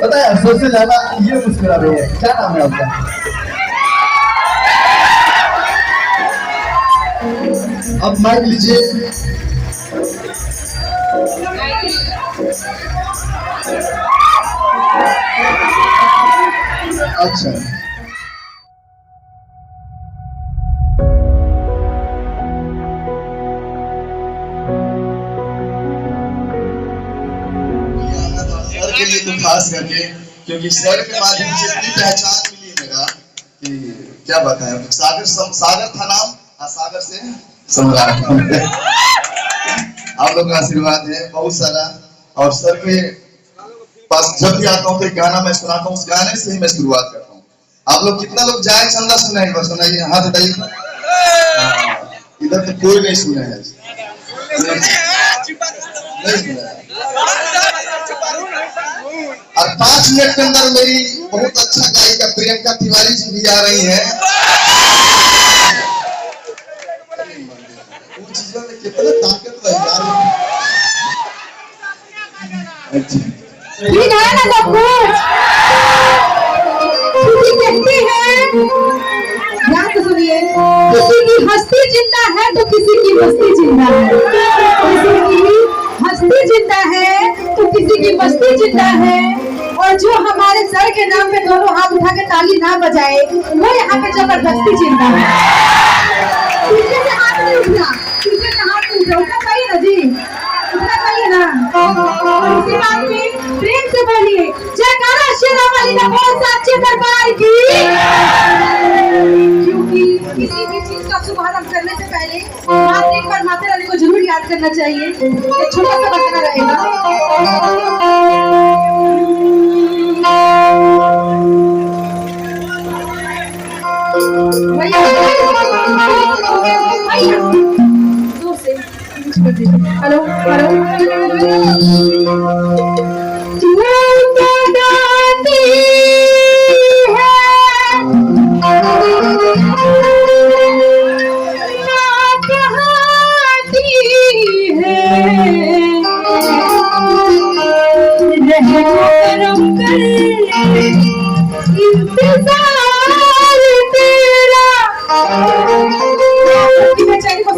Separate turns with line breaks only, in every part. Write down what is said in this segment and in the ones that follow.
पता है सबसे ज्यादा ये मुस्कुरा रही है। क्या नाम है आपका? अब माइक लीजिए। अच्छा, के लिए तो खास करके, क्योंकि सर के माध्यम से इतनी पहचान मिली मेरा कि क्या बताएं। सागर था नाम, सागर से सम्राट। आप लोग का आशीर्वाद है बहुत सारा। और सर के पास जब भी आता हूँ तो एक गाना मैं सुनाता हूँ, उस गाने से ही मैं शुरुआत करता हूँ। आप लोग कितना लोग जाए चंदा सुना है? सुनाइए, हाथ हटाइए। इधर तो कोई नहीं सुना है। और 5 मिनट के अंदर मेरी बहुत अच्छा गायिका प्रियंका तिवारी जी भी आ रही है। उन चीजों में कितना ताकत है यार।
ठीक है ना सब कुछ? किसी कहते हैं, ध्यान से सुनिए, किसी की हस्ती जिंदा है तो किसी की मस्ती जिंदा है। किसी की हस्ती जिंदा है तो किसी की मस्ती जिंदा है। और जो हमारे सर के नाम पे दोनों हाथ उठा के ताली ना बजाए वो यहाँ पे जबरदस्ती जिंदा है। पीछे से हाथ नहीं उठना, पीछे से हाथ नहीं उठना चाहिए ना जी, उठना चाहिए ना। इसी बात में प्रेम से बोलिए जयकारा शेरा वाली ने बहुत सच्चे दरबार की। क्योंकि किसी भी चीज का शुभारंभ करने से पहले बात एक बार माता रानी को जरूर याद करना चाहिए। एक छोटा सा बचना रहेगा। हेलो हेलो,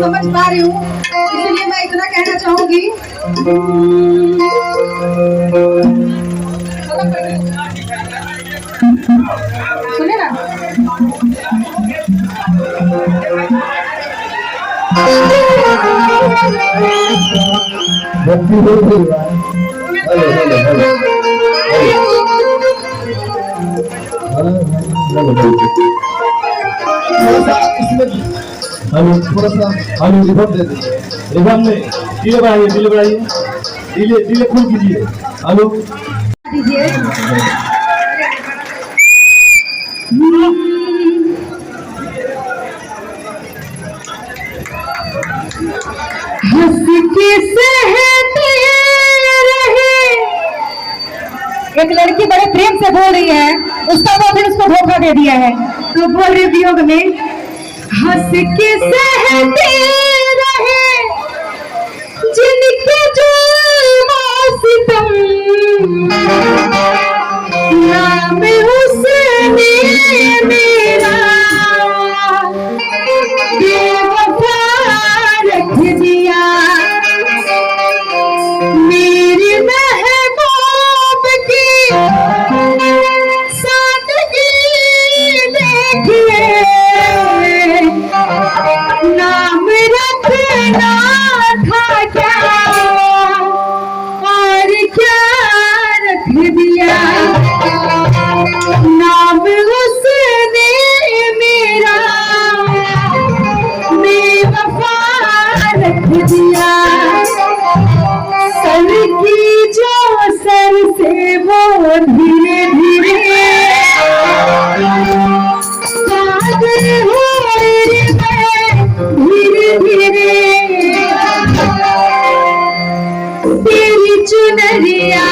समझ पा रही हूँ, इसलिए मैं इतना कहना चाहूंगी। सुने ना,
थोड़ा सा हम रिवर्ब दे दीजिए।
रिवर्ब में दिल बढ़ाइए, दिल बढ़ाइए, दिल खोल कीजिए। हेलो
दीजिए। हंस के सहते रहे, एक लड़की बड़े प्रेम से बोल रही है, उसका वो फिर उसको धोखा दे दिया है, तो बोल रही वियोग में हंस के सहते रहे जिनके जुल्म सितम, नाम उसने मेरा बेवफा रख दिया। मेरे महबूब की सादगी देखिए, नाम रखना था क्या और क्या रख दिया। नाम उसने मेरा बेवफा रख दिया। सर की जो सर से वो धीरे धीरे पागल हो रही मैं, धीरे धीरे तेरी चुनरिया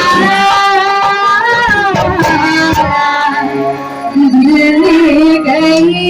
ले गई।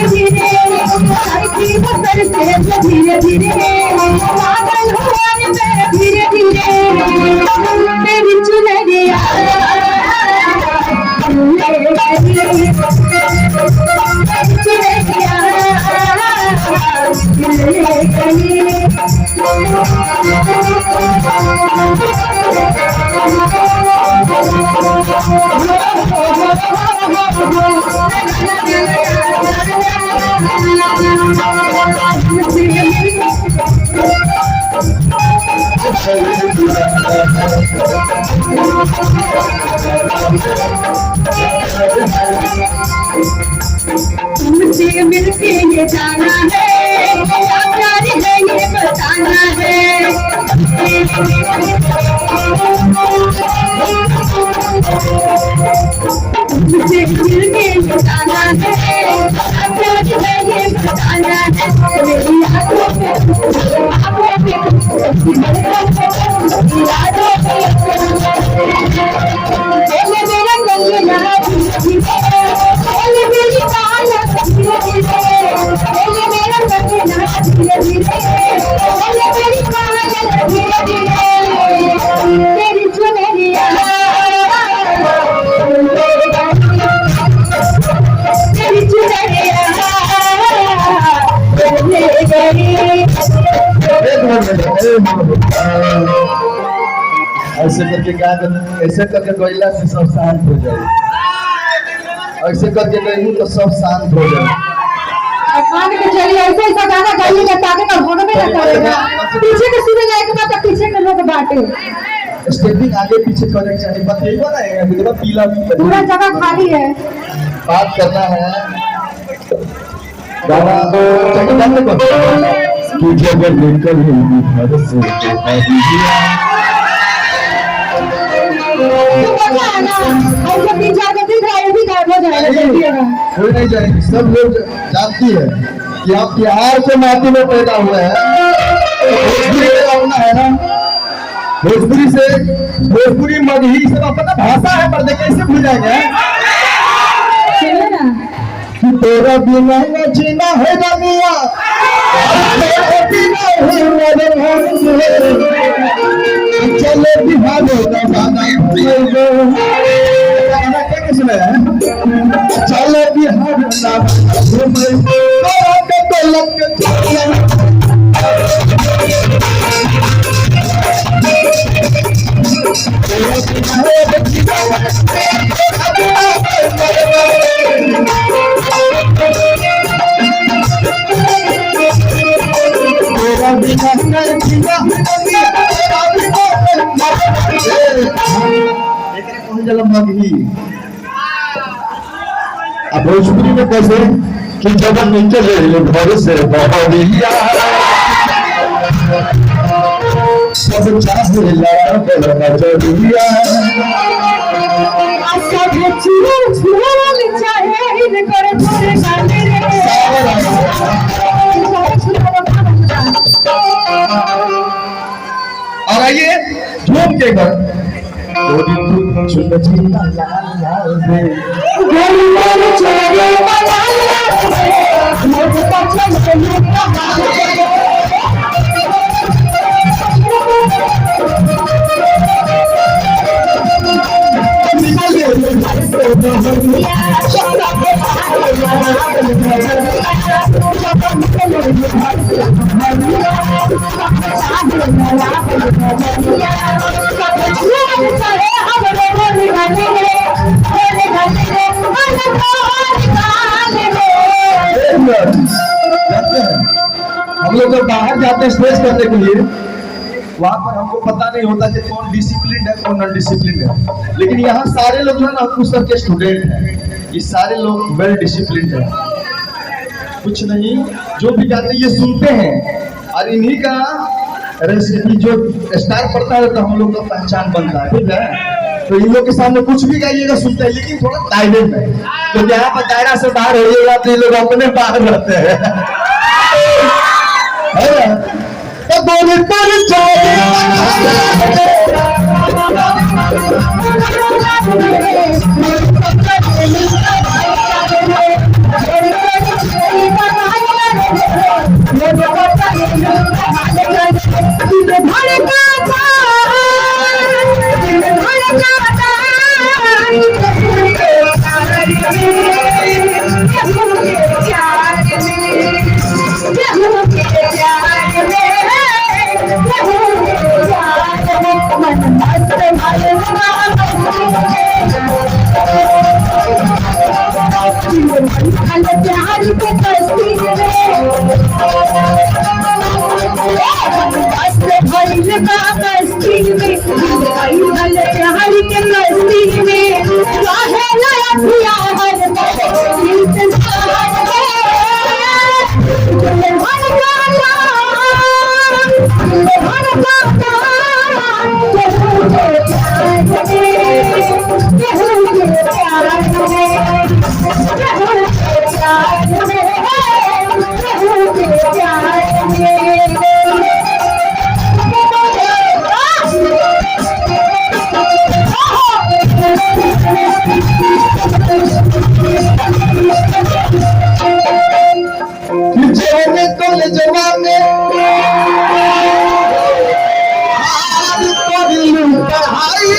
धीरे धरती बसर से धीरे धीरे पागल हुआ मैं धीरे धीरे तेरी चुनरिया तुमसे मिलके ये जाना है क्या प्यार है ये बताना तुमसे मिलके ये जाना है क्या प्यार है ये बताना है मेरी आंखों पे यादों पे मेरा गलियां बोले मेरी काया धीरे धीरे मेरा गलियां धीरे धीरे बोले मेरी काया धीरे धीरे तेरी चुनरिया तेरी चुनरिया
ऐसे करके क्या ऐसे करके कोयला से सब शांत हो जाए, ऐसे करके कहीं तो सब शांत हो जाए।
मान के चलिए ऐसे ऐसा गाना गाइएगा ताकि ना होने में ना करेगा पीछे के सुने जाएगा ना तो पीछे के लोग बांटे
स्टेपिंग आगे पीछे करने चाहिए, बताइएगा ना ये मतलब पीला
पूरा जगह खाली है।
बात करना है गाना चाहिए गाने को कि जब निकल घर से कोई नहीं जाएगी, सब लोग जानती है कि आप बिहार के माटी में पैदा हुए हैं, भोजपुरी है ना, भोजपुरी से भोजपुरी मगही सब अपना भाषा है, पर कैसे भूल जाएंगे कि तेरा बिना न जीना है दुनिया, तेरा बिना है मरना, चले बिहार का गाना क्या सुना है, चले बिहार अब भोजपुरी में कैसे कि जब निकले घर से बहरिया सब चाहे नजरिया और आइए झूम के घर हम लोग जब बाहर जाते हैं स्टेज करने के लिए, वहां पर हमको पता नहीं होता कि कौन डिसिप्लिन है कौन नॉन डिसिप्लिन है, लेकिन यहाँ सारे लोग जो है ना अंकुशर के स्टूडेंट हैं, ये सारे लोग वेल डिसिप्लिन है, कुछ नहीं जो भी गाते ये सुनते हैं और इन्हीं का रेसिपी जो स्टाइल पड़ता है तो हम लोग का पहचान बनता है, ठीक है। तो इन लोग के सामने कुछ भी गाइएगा सुनते हैं, लेकिन थोड़ा दायरे में, तो यहाँ पर दायरा से बाहर होइएगा तो ये लोग अपने बाहर रहते हैं, है ना? तो बोले
साथिया हर इंतजार है दुल्हन का नाम दुल्हन का नाम केहू के प्यार में केहू के प्यार में केहू के प्यार में केहू के प्यार में
जवाने कॉलेजवा में हाल करिलू पढ़ाई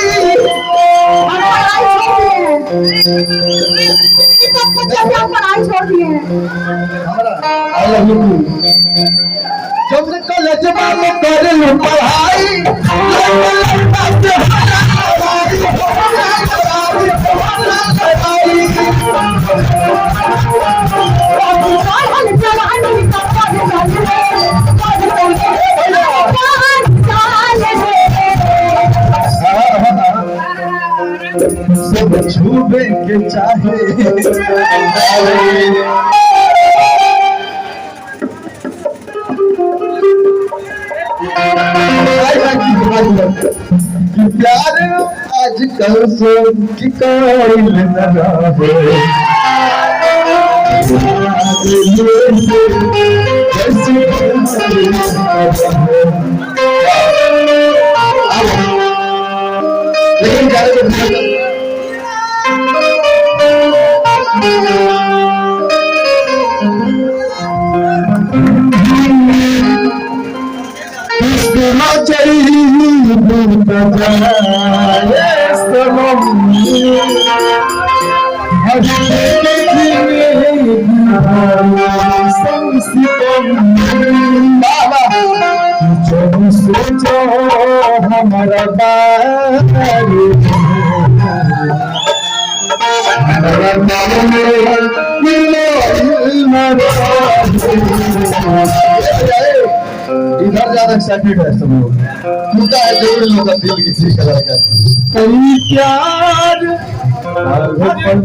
पढ़ाई छोड़ दिए
आई लव यू जब से कॉलेजवा में करिलू पढ़ाई सब छूबे के चाहे कि प्यार आजकल से कि कोई न रहे लेकिन हमारा इधर ज्यादा एक्साइटेड है सब लोग मुद्दा है जरूर लोग का दिल किसी कलर का कहीं प्यार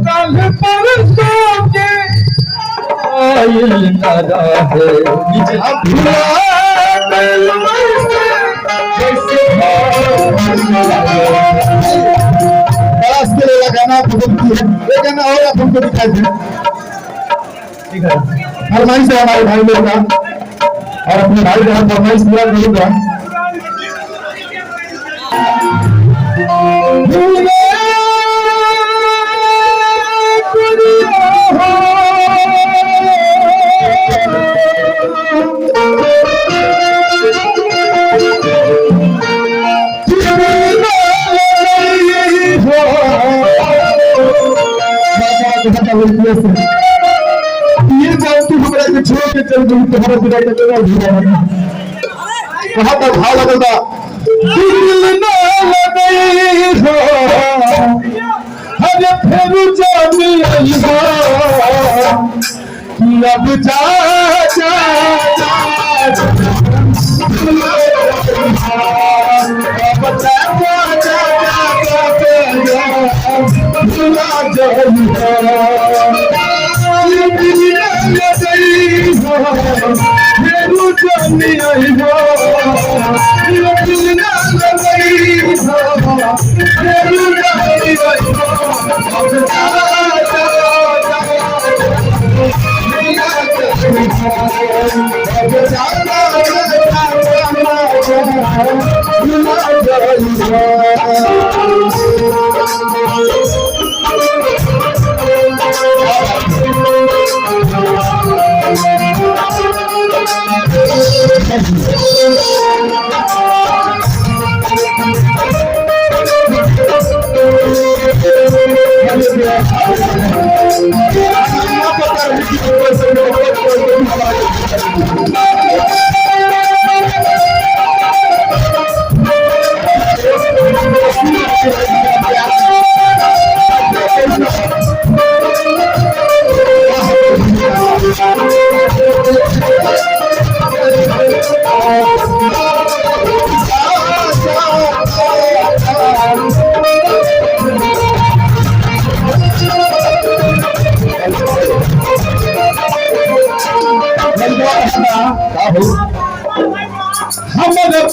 कल परसों के आयल न रहे भुला जैसे गाना ये गाना और आप हमको दिखाई दे ठीक है फरमाइश है हमारे भाई लोग का और अपने भाई का फरमाइश पूरा करूंगा ये जानती हमरा के छोड़ के चल गई तुम्हारा विदाई करना कहां तक भाव लगता दिल ना लगे हो हर फिर जानी हो कि अब जा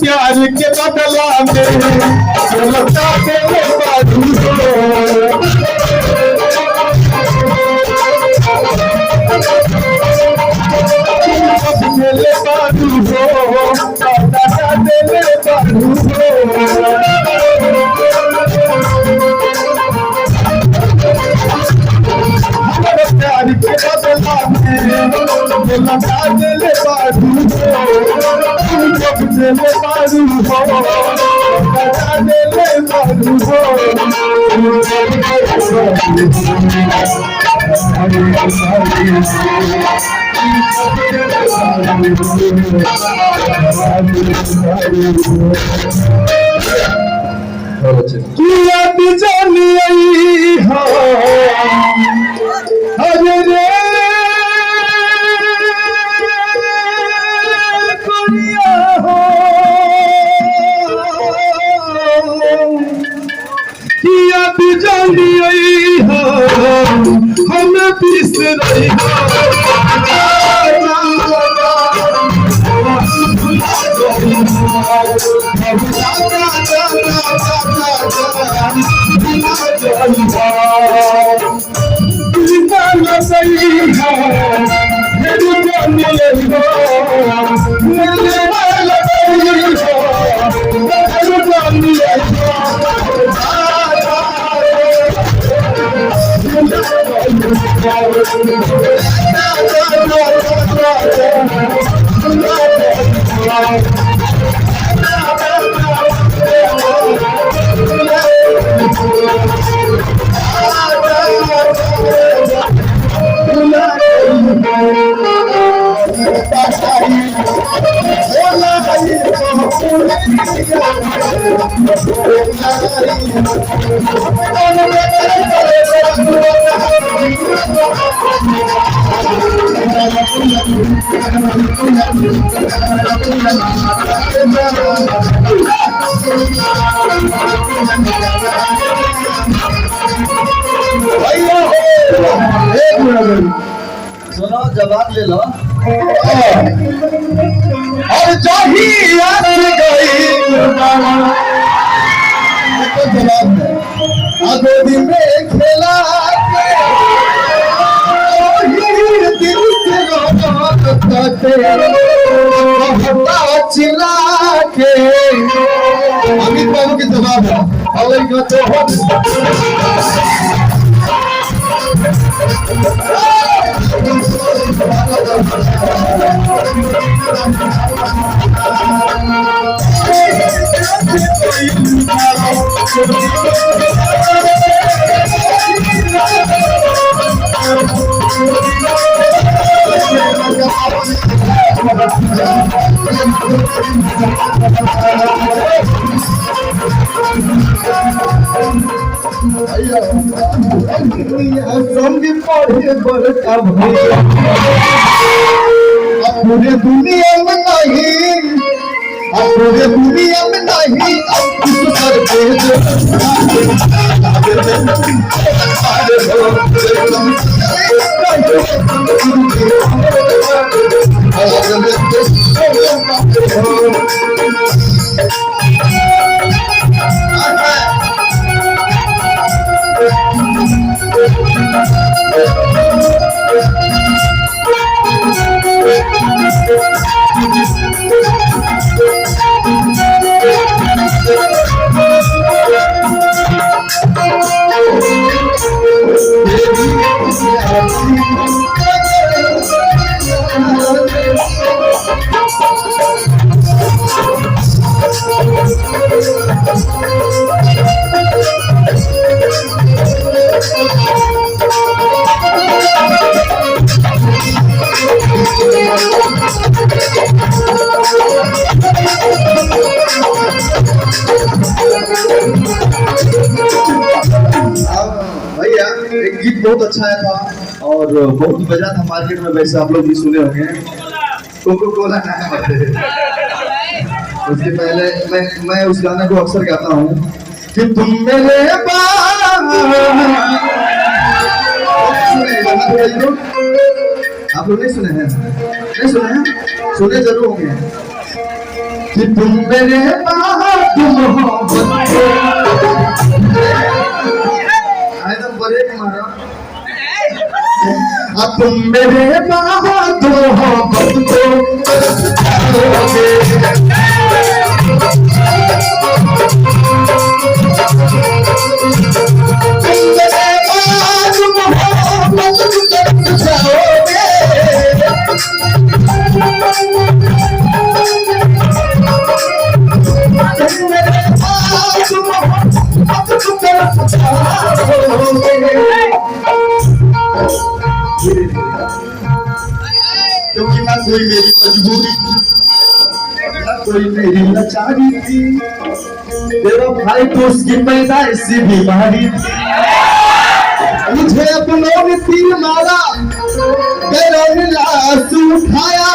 प्यार के बदला में लौटा देले बारू देले बारू हो लौटा देले बारू प्यार के बदला में लौटा देले बारू जब देले बारू हो लौटा देले बारू हो किया जानी आई हो अरे रे कुड़िया हो किया जानी आई हो हमें पीस रही हो सुनो जवाब ले लो और जही याद गई तो जवाब है आगोदी में खेला दिल से चिल्ला के अमित बाबू की जवाब है और संग पढ़े बड़का भैया पूरे दुनिया में नहीं पूरे दुनिया में नहीं भैया एक गीत बहुत अच्छा आया था और बहुत ही बजा था मार्केट में, वैसे आप लोग भी सुने होंगे, कोको कोला नाम है। उसके पहले मैं उस गाने को अक्सर गाता हूँ कि तुम मेरे आप लोग नहीं सुने हैं? नहीं सुने हैं? सुने जरूर होंगे। कि तुम मेरे बात मोहब्बत को एकदम ब्रेक मारो। अब तुम मेरे बात मोहब्बत को तरसाओगे। क्योंकि ना कोई मेरी मजबूरी थी, ना कोई मेरी लाचारी थी, तेरा भाई तो उसकी पैदाइशी बीमारी थी। मुझे अपनों ने तीर मारा, पैरों ने लाश उठाया,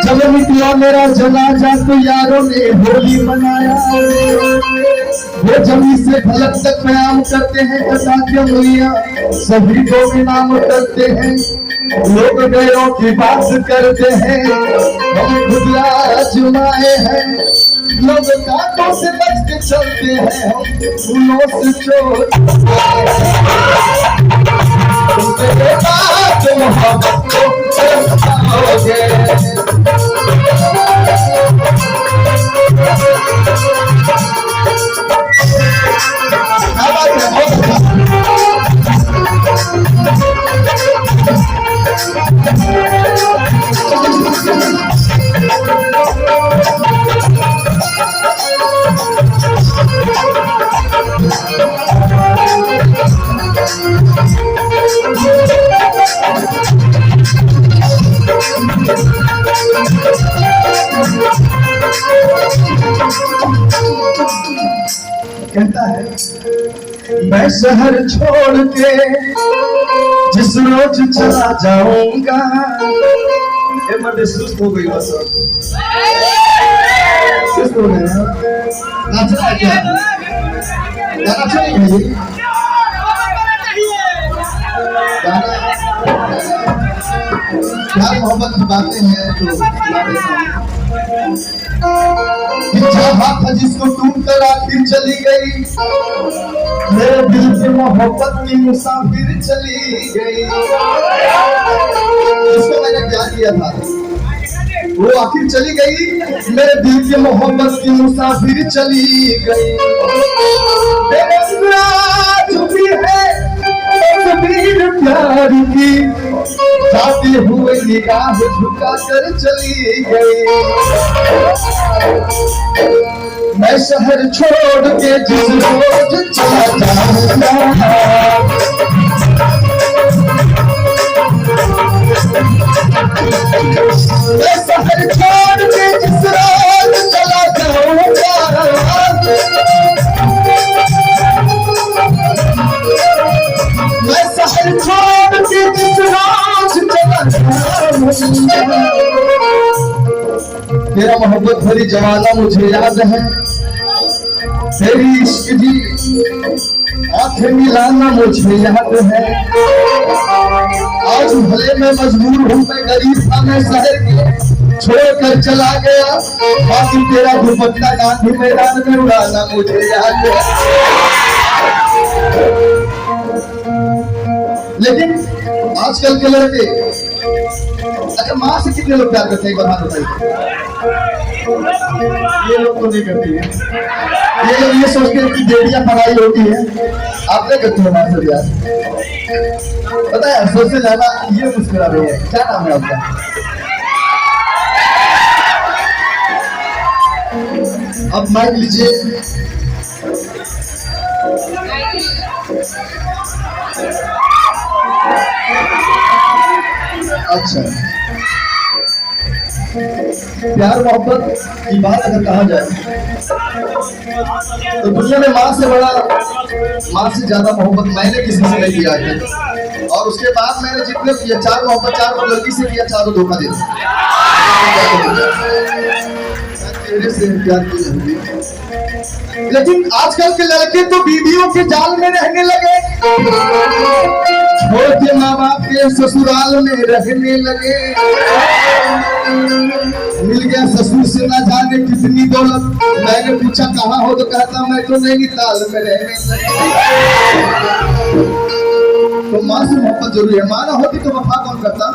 जब निकला मेरा जनाजा तो यारों ने होली मनाया। वो जमी से फलक तक प्याम करते हैं, कथा के मुइया सभी को इनाम करते हैं। लोग गैरों की बात करते हैं, हम खुद आजमाए हैं। लोग कांटों से बच के चलते हैं, हम फूलों से चोट। तेरे बात मोहब्बत को तरसाओगे। कहता है मैं शहर छोड़ के जिस रोज चला जाऊंगा। मैं सुस्त हो गई, बस सुस्त हो गया। नाचना है क्या? गाना चाहिए प्यार मोहब्बत की बातें हैं तो जहाँ था जिसको टूट कर आखिर चली गई, मेरे दिल से मोहब्बत की मुसाफिर चली गई। जिसको मैंने प्यार किया था वो आखिर चली गई, मेरे दिल की मोहब्बत की मुसाफिर चली गई। छुपी है तस्वीर प्यार की, जाते हुए निगाह झुका कर चली गई। मैं शहर छोड़ के जिस रोज चला जाऊंगा, मैं शहर छोड़ के जिस रोज चला जाऊंगा, मैं शहर छोड़ के जिस रोज चला जाऊंगा। तेरा मोहब्बत भरी जमाना मुझे याद है, तेरी इश्क जी आंखें मिलाना मुझे याद है। आज भले मैं मजबूर हूँ, मैं गरीब था, मैं शहर के छोड़कर चला गया, बाकी तेरा दुपट्टा गांधी मैदान में उड़ाना मुझे याद है। लेकिन आजकल के लड़के, अच्छा माँ से कितने लोग प्यार करते हैं, बता बताइए। ये लोग तो नहीं करते हैं, ये लोग ये सोचते हैं कि बेटियां पढ़ाई होती है। आप नहीं करते हो माँ से प्यार? पता है सोचते ज्यादा ये मुस्कुरा रही है। क्या नाम है आपका? अब माइक लीजिए। अच्छा, प्यार मोहब्बत की बात अगर कहा जाए तो दुनिया में माँ से बड़ा, माँ से ज्यादा मोहब्बत मैंने किसी से नहीं किया है। और उसके बाद मैंने जितने किया, चार मोहब्बत चार लड़की से किया, चारों धोखा दे तेरे से प्यार की जरूरी। लेकिन आजकल के लड़के तो बीवियों के जाल में रहने लगे, छोड़ के माँ बाप के अपने ससुराल में रहने लगे। मिल गया ससुर से ना जाने कितनी दौलत। मैंने पूछा कहाँ हो, तो कहता मैं तो नैनीताल में रहने लगे। तो माँ से मोहब्बत जरूरी है। माँ ना होती तो वफा कौन करता?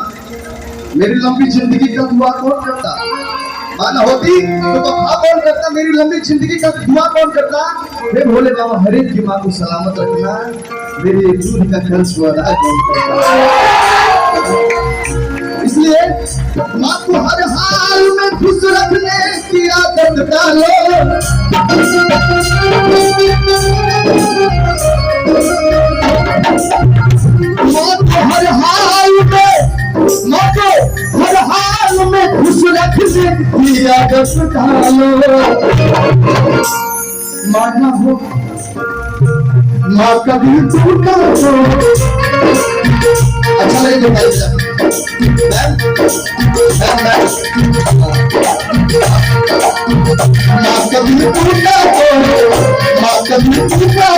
मेरी लंबी जिंदगी का दुआ कौन करता? माँ ना होती तो वफा कौन करता? मेरी लंबी जिंदगी का दुआ कौन करता? हे भोले बाबा हर एक की माँ को सलामत रखना, मेरे दूध का खर्च हुआ कौन करता? इसलिए माँ को हर हाल में खुश रखने की आदत डालो। माँ को हर हाल में खुश रखने की आदत डालो। माँ ना हो, माँ कभी टूटा हो। अच्छा लगे माँ कभी टूटा हो, माँ कभी टूटा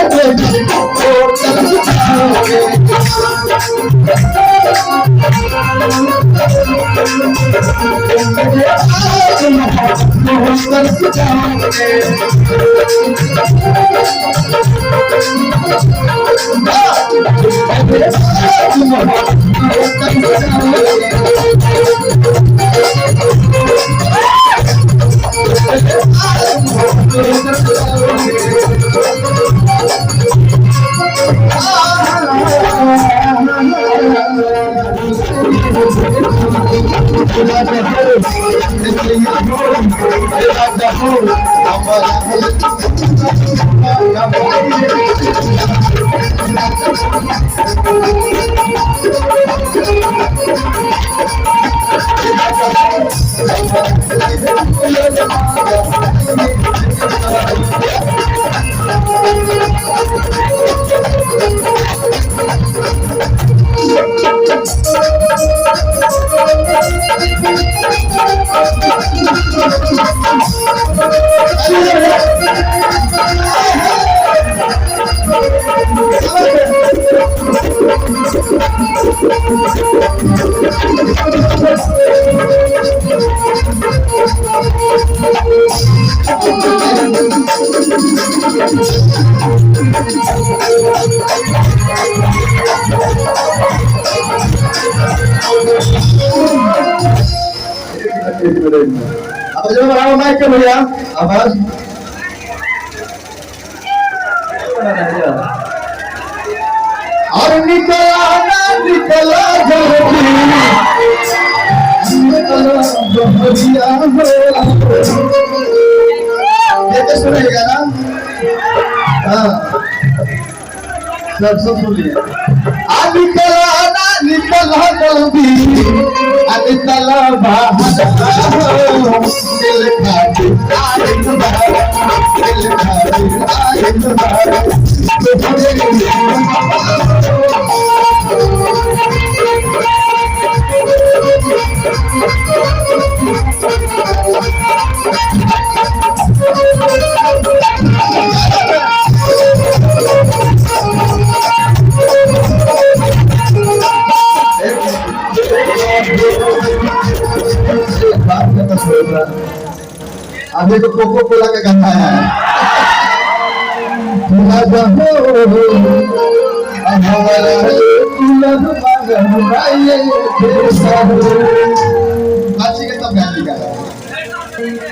अब जब बड़ा माइक के भैया आवाज और निकला ना निकला ये तो सुनेगा ना? हाँ सब सुन लिया। निकला ना निकला जल्दी, निकला बाहर दिल खाती दिल अभी तो कोको कोला का गाना है।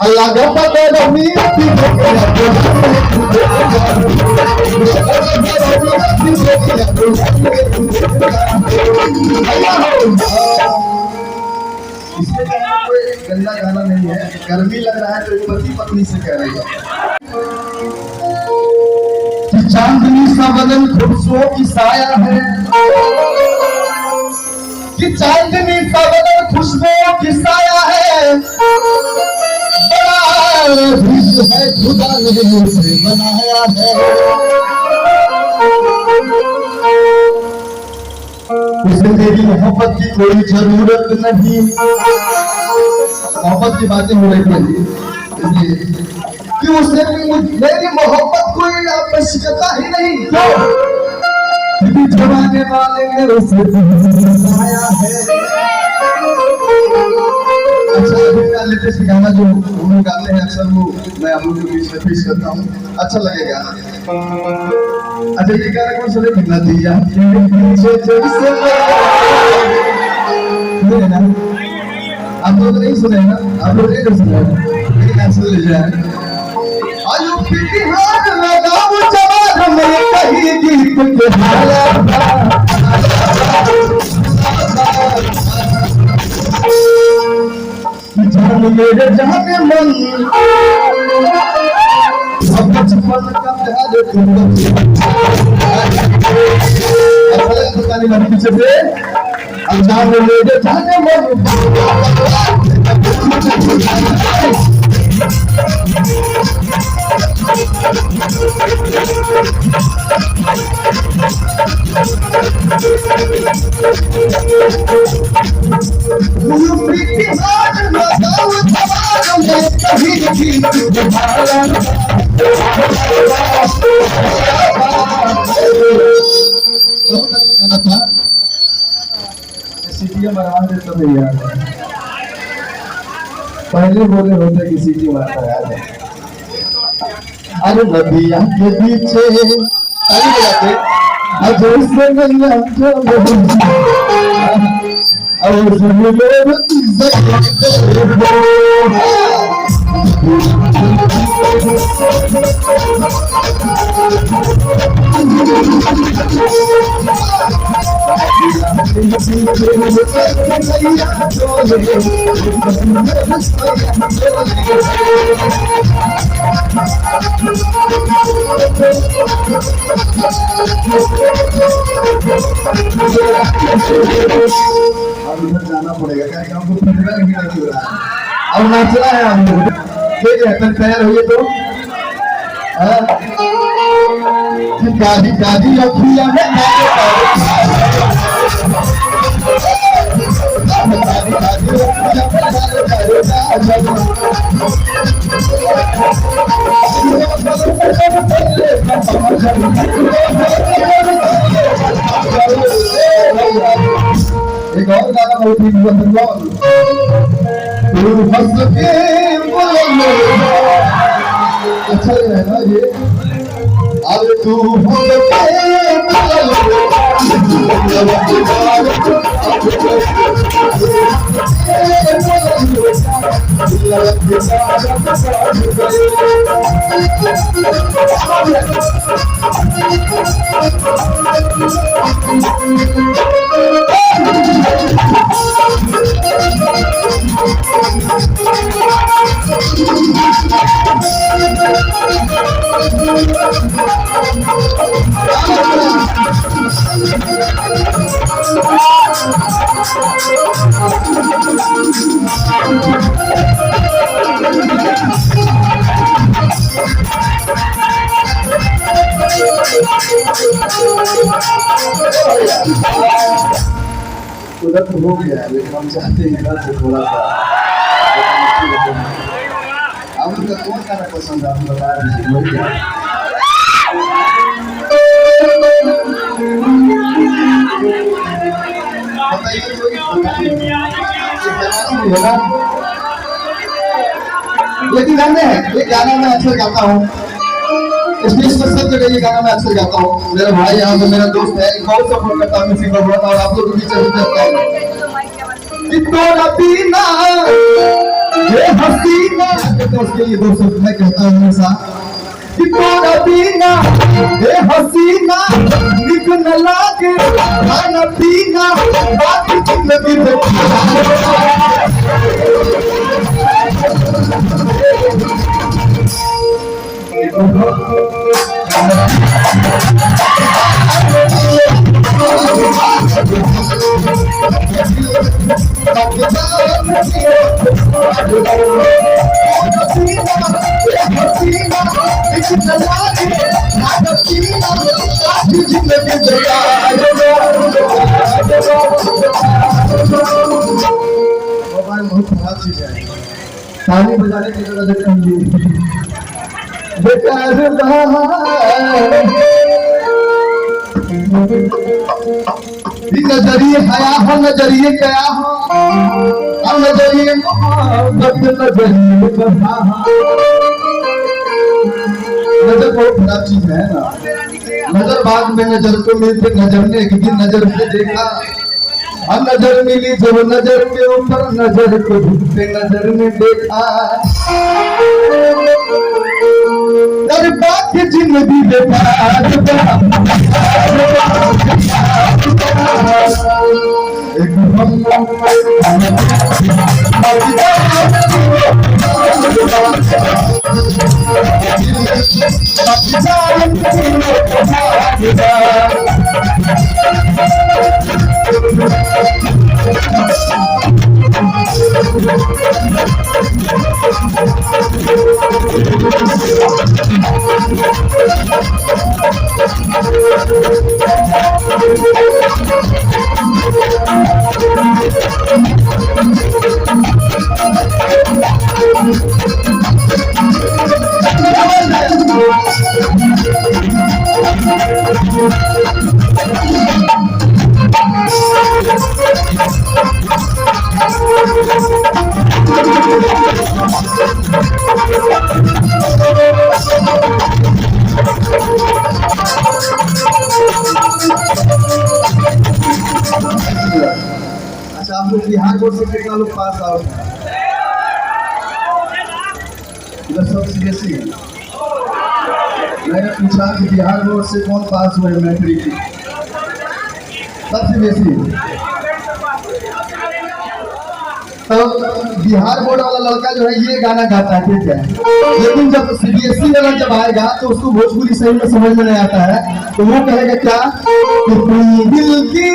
अल्लाह का पता कोई गंदा गाना नहीं है। गर्मी लग रहा है तो पति पत्नी से कह रही है कि चांदनी सा बदन खुशबुओं की साया है, कि चांदनी सा बदन खुशबुओं की साया है। बड़ा भी है खुदा ने उसे बनाया है। उसे मेरी मोहब्बत की कोई जरूरत नहीं। मोहब्बत की बातें हो रही थी कि उसने मेरी मोहब्बत कोई आवश्यकता ही नहीं। क्यों? जमाने वाले ने उसे बनाया है। अच्छा अभी का लेटेस्ट गाना जो हम लोग गाते हैं अक्सर वो मैं आप लोगों के बीच में पेश करता हूँ, अच्छा लगेगा। अच्छा ये गाना कौन सा है? नदिया सुने ना आप लोग नहीं सुने ना, आप लोग नहीं सुने लेकिन आप सुन लीजिए। आयु बिहार लगाओ जवान में कहीं गीत के भाला जान मेरे जाने मन सब बचपन का प्यार तुम पता नहीं मेरे पीछे से जान मेरे जाने मन पहले बोले होते कि सीटी मारता है। अरे नदिया के पीछे ताली बजाते अजय से नैया और सुन लो जाना पड़ेगा क्या हमको नहीं हो रहा है और नाचना है हम लोग। ठीक है तैयार होइए तो गाड़ी गाड़ी अखिया में एक और गाना बहुत ही अच्छा है ना ये। अब तू उधर तो हो गया है लेकिन हम चाहते हैं इधर से थोड़ा सा आप लोग का कौन गाना पसंद है आप बता दीजिए वही लेकिन गाने हैं ये गाना मैं अक्सर गाता हूँ स्टेज पर सब जगह ये गाना मैं अक्सर गाता हूँ। मेरा भाई यहाँ पे मेरा दोस्त है बहुत सपोर्ट करता है म्यूजिक पर और आप लोग भी चलते हैं कि तोरा पीना ये हसीना तो उसके लिए दोस्तों मैं कहता हूँ हमेशा कि तोरा पीना ये हसीना निक न लागे खाना पीना बाकी जिंदगी में बहुत खराब चीज है ताली बजाने की जरूरत नहीं बेकार नजरिए हया हो, नजरिए गया हो, और नजरिए मोहब्बत, नजरिए बहा। नजर बहुत खराब चीज है ना। नजर बाद में नजर को मिलते, नजर ने एक दिन नजर से देखा, और नजर मिली जब नजर के ऊपर, नजर को घुसते नजर ने देखा। अरे बात जिंदगी बेकार, अच्छा आप लोग बिहार बोर्ड से कितना लोग पास आउट हैं? इधर सब सीबीएसई है। मैंने पूछा कि बिहार बोर्ड से कौन पास हुए मैट्रिक की? सब सीबीएसई। तो बिहार बोर्ड वाला लड़का जो है ये गाना गाता है, ठीक है, लेकिन जब सीबीएसई वाला जब आएगा तो उसको भोजपुरी सही में समझ में नहीं आता है, तो वो कहेगा क्या कि अपनी दिल की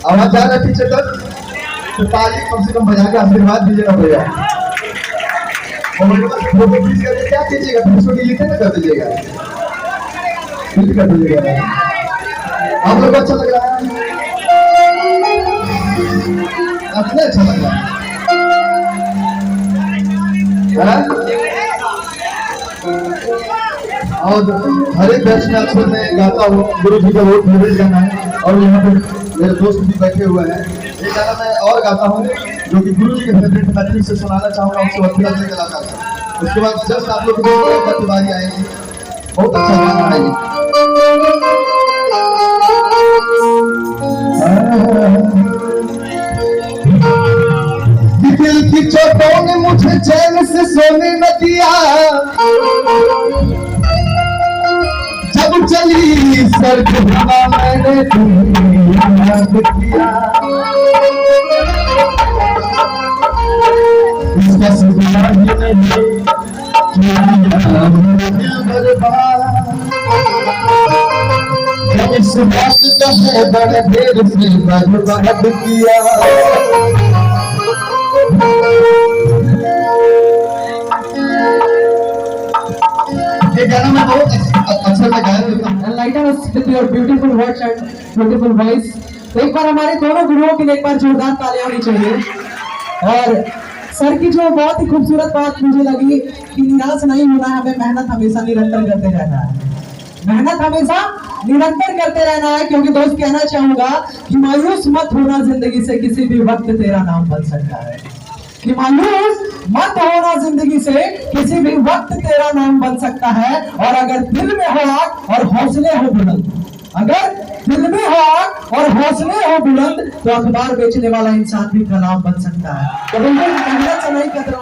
आवाज जा रहा है पीछे तक, तो ताली कम से कम बजा के आशीर्वाद दीजिएगा भैया। फोटो खींच करके क्या कीजिएगा, फोटो डिलीट ना कर दीजिएगा, डिलीट कर दीजिएगा। आप लोग अच्छा लग रहा है? आपने अच्छा लग रहा है? और हर एक बैच में अक्सर मैं गाता हूँ, गुरु जी का बहुत फेवरेट गाना है, और यहाँ पे मेरे दोस्त भी बैठे हुए हैं। एक गाना मैं और गाता हूँ जो कि गुरु जी के फेवरेट मैट्रिक से सुनाना चाहूँगा, उनसे वकील अपने कलाकार का। उसके बाद जस्ट आप लोग की बारी आएगी। बहुत अच्छा गाना है ये। दिल की चोटों ने मुझे चैन से सोने न दिया, जब चली सर्द हवा मैंने तुम्हें याद किया। इसका सिवा ही नहीं किया दिल बर्बाद। इस बात का है बड़ा देर से बर्बाद किया। ये गाना मैं बहुत अच्छा मैं गाया हूँ।
Enlighten us with your beautiful words and beautiful voice। तो एक बार हमारे दोनों गुरुओं के लिए एक बार जोरदार तालियां होनी चाहिए। और सर की जो बहुत ही खूबसूरत बात मुझे लगी कि निराश नहीं होना है, हमें मेहनत हमेशा निरंतर करते रहना है। मेहनत हमेशा
निरंतर करते रहना है, क्योंकि दोस्त कहना चाहूंगा कि मायूस मत होना, जिंदगी से किसी भी वक्त तेरा नाम बन सकता है। कि मायूस मत होना, जिंदगी से किसी भी वक्त तेरा नाम बन सकता है। और अगर दिल में हो आग और हौसले हो बुलंद, अगर दिल में हो आग और हौसले हो बुलंद, तो अखबार बेचने वाला इंसान भी का नाम बन सकता है। तो बिल्कुल मेहनत से नहीं कर रहा।